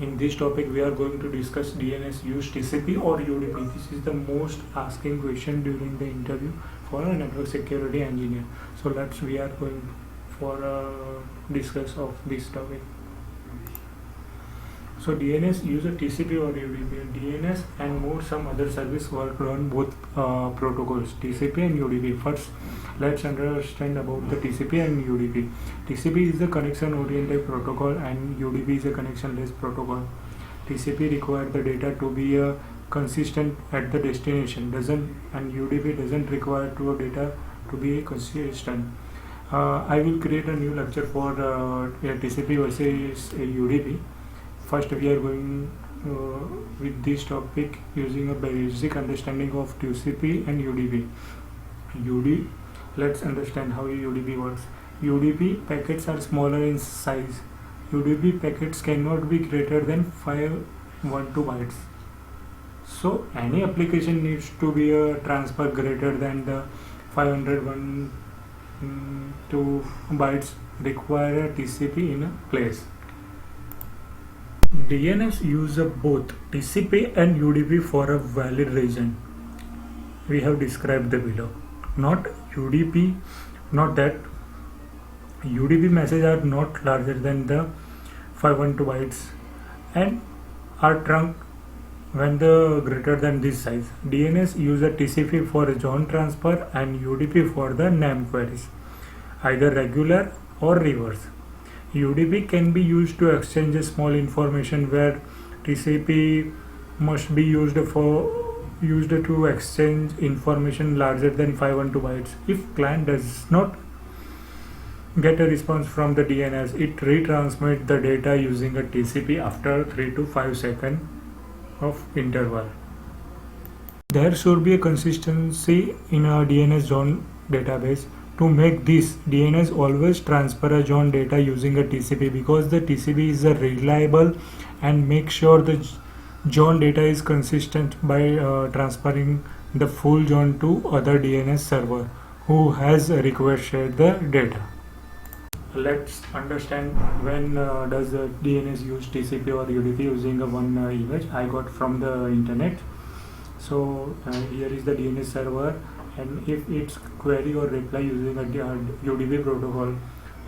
In this topic, we are going to discuss DNS use TCP or UDP. This is the most asking question during the interview for a network security engineer. So we are going for a discuss of this topic. So DNS use a TCP or UDP. DNS and more some other service work on both protocols, TCP and UDP. First, let's understand about the TCP and UDP. TCP is a connection-oriented protocol and UDP is a connection-less protocol. TCP requires the data to be consistent at the destination, and UDP doesn't require data to be consistent. I will create a new lecture for TCP versus UDP. First, we are going with this topic using a basic understanding of TCP and UDP. Let's understand how UDP works. UDP packets are smaller in size. UDP packets cannot be greater than 512 bytes. So any application needs to be a transfer greater than the 501 bytes require a TCP in a place. DNS uses both TCP and UDP for a valid reason. We have described the below. Not UDP, not that UDP messages are not larger than the 512 bytes and are trunked when the greater than this size. DNS uses TCP for zone transfer and UDP for the name queries, either regular or reverse. UDP can be used to exchange small information where TCP must be used to exchange information larger than 512 bytes. If client does not get a response from the DNS, it retransmits the data using a TCP after 3 to 5 seconds of interval. There should be a consistency in a DNS zone database. To make this, DNS always transfer a zone data using a TCP because the TCP is reliable and make sure the zone data is consistent by transferring the full zone to other DNS server who has requested the data. Let's understand when does the DNS use TCP or UDP using one image I got from the internet. So here is the DNS server, and if it's query or reply using a UDP protocol,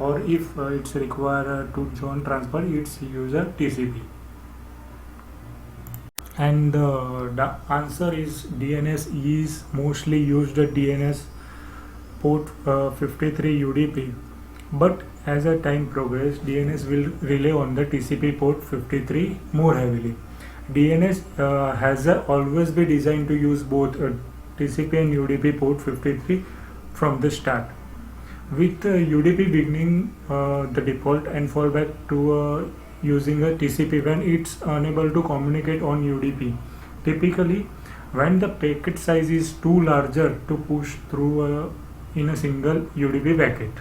or if it's require to zone transfer, it's use a TCP. And the answer is DNS is mostly used at DNS port 53 UDP, but as a time progress, DNS will rely on the TCP port 53 more heavily. DNS has always been designed to use both TCP and UDP port 53 from the start, with UDP beginning the default and fallback to using a TCP when it's unable to communicate on UDP. Typically, when the packet size is too larger to push through in a single UDP packet.